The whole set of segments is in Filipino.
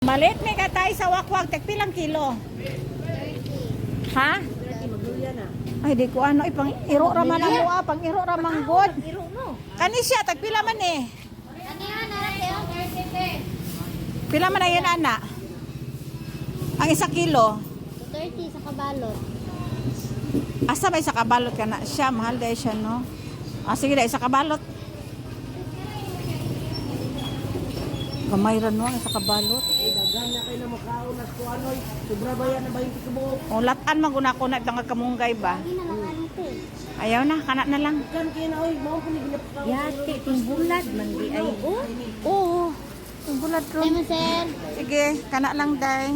Malit may katay sa wakwag, tagpilang kilo. Ha? Ay, di ko ano, pang iro raman ang luwa, pang iro raman god. Kani siya, tagpila man eh. Pila man na yan, ana? Ang 1 kilo? 30 sa kabalot. Asa ba isa kabalot ka na siya? Mahal dahil siya, no? Ah, sige na, isa kabalot. Gamay rin, no? Isa kabalot. Dagan na kayo na makaon na ko anoy. Sobra ba yan na 20 kubo? O, latan maguna-kuna itong kamunggay ba? Ayaw na, kana na lang. Kan kayo na oy, mao ko ni ginapakaon. Yati, timbulad, manggi ay. Oo. Ang bulat ron. Ay, sir. Sige, kana lang, day.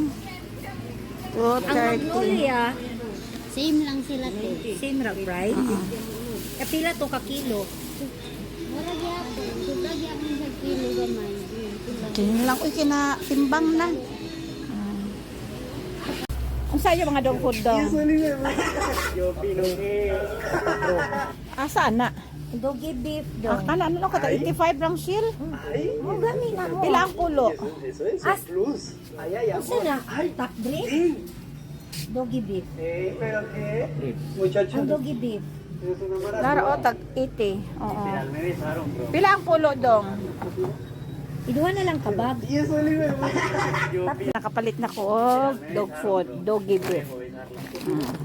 230. Same lang sila, te. Same ra price. Kapila to ka kilo. Wala gyapon. Sobra gyapon sa kilo gamay. Kini lang, uy, kinatimbang na. Ang sayo mga dog food daw. Asa na? Doggy beef do. Ah, kana ano ka, 85 lang shield. Oh, gani na mo. Pila ang pulo? Asa na? Top drink? Doggy beef. Ang doggy beef. Laro, tag 80. Oo. Pila ang pulo dong? Iduha na lang kabag. Nakapalit na ko og dog food, doggy beef.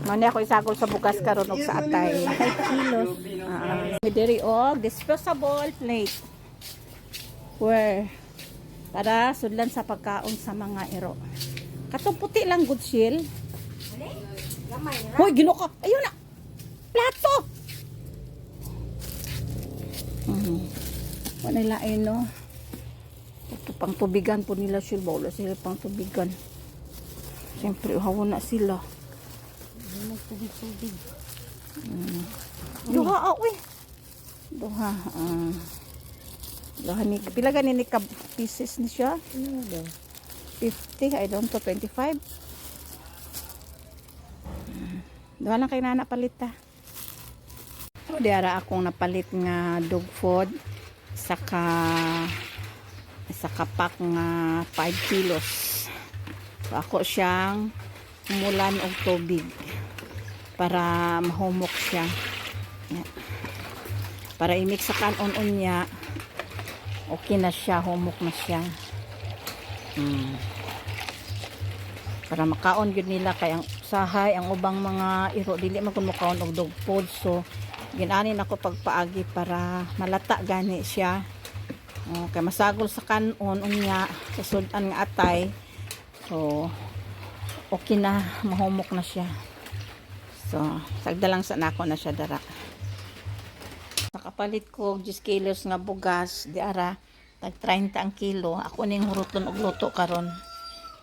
Mani ako isagol sa bugas karon og sa atay. 5 kilos. Diri og disposable plate. Where para sudlan sa pagkaon sa mga iro. Katong puti lang good shield. Hoy, gino ka. Ayun na. Plato. Wala lain no. Ito pang tubigan po nila shield. Wala sila pang tubigan. Siyempre, uhaw na sila. Tubig-tubig. Duha, uy. Duha. Duha ni, pila ganin ni ka pieces ni siya? 50, I don't know, 25. Duha lang kay nana palita. So, diara akong napalit nga dog food. Saka pack nga 5 kilos. So, ako siyang umulan og tubig para mahumok siya. Yan. Para i-mix sa kanon niya, okay na siya, humok na siya. Para makaon yun nila kay ang sahay, ang ubang mga iro dili man kun makaon og dog food. So ginanin ako pagpaagi para malata gani siya. Kay masagol sa kanon unya sa sudan nga atay. So okay na, mahumok na siya. So, sagda lang sa nako na siya dara. Nakapalit ko 10 kilos nga bugas, di ara, tag 30 ang kilo. Ako ning huruton og luto karon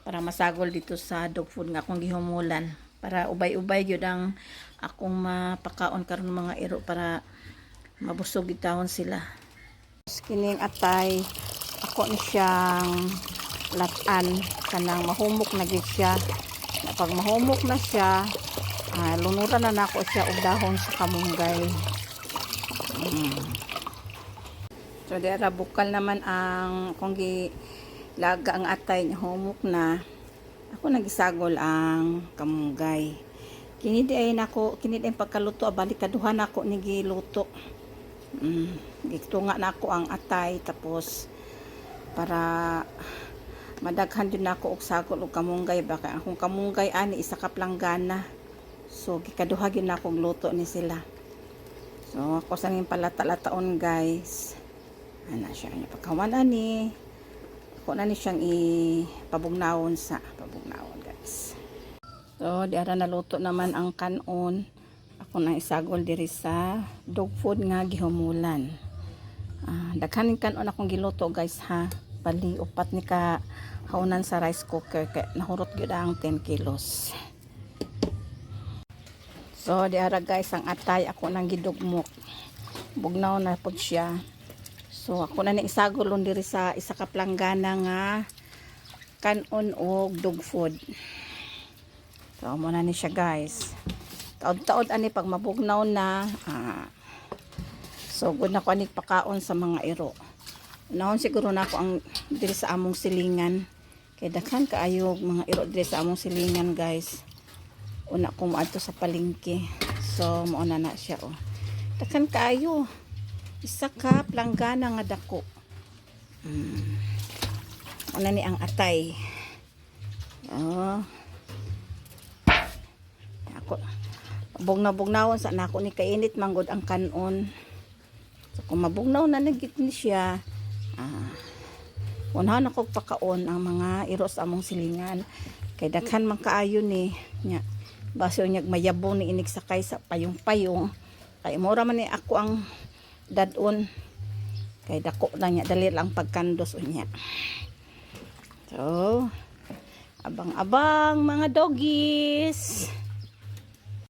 para masagol dito sa dog food nga akong gihumulan. Para ubay-ubay gyud ang akong mapakaon karon mga iro para mabusog itawon sila. Kining atay, ako ni siyang latan kanang mahumok na gyud siya. Pag mahumok na siya, lunuran na nako siya og dahon sa kamunggay. So dira bukal naman ang kung gilaga ang atay niya humok na. Ako nagisagol ang kamunggay. Kini di ay nako, kini di pagkaluto balik kaduha nako ni giluto. Gitunga nako ang atay tapos para madaghan din nako og sagol og kamunggay baka akong kamunggay ani isa ka planggana. So gikaduha gyud nako og luto ni sila. So ako sa ning palata-lataon guys. Ana siya nya pagkawan ani. Ako na ni siyang ipabugnawon sa pabugnawon guys. So diara naluto naman ang kanon. Ako na isagol diri sa dog food nga gihumulan. Daghan ning kanon akong giluto guys ha. Bali upat ni ka haunan sa rice cooker kay nahurot gyud ang 10 kilos. So diara guys ang atay ako nang gidugmok. Bugnaw na pud siya. So ako na ni isagolon diri sa isa ka planggana nga kanon og dog food. So mo na ni siya guys. Taod-taod ani pag mabugnaw na so good na ko ani pakaon sa mga iro. Noon siguro na ako ang diri sa among silingan Kay daghan kaayo mga iro diri sa among silingan, guys. Una ko moadto sa palengke. So mao na siya oh. Daghan kaayo. Isa ka planggana nga dako. Una ni ang atay. Oh. Ako bugnaw-bugnawon sa nako ni kainit manggod ang kanon. So kung mabugnaw na nagit ni siya, unahan ako pakaon ang mga iro sa among silingan. Kay daghan man kaayo ni nya. Baso niya mayabong ni inig sakay sa payong-payong. Kay mura man ni ako ang dadon. Kay dako lang niya dali lang pagkandos unya. So abang-abang mga doggies.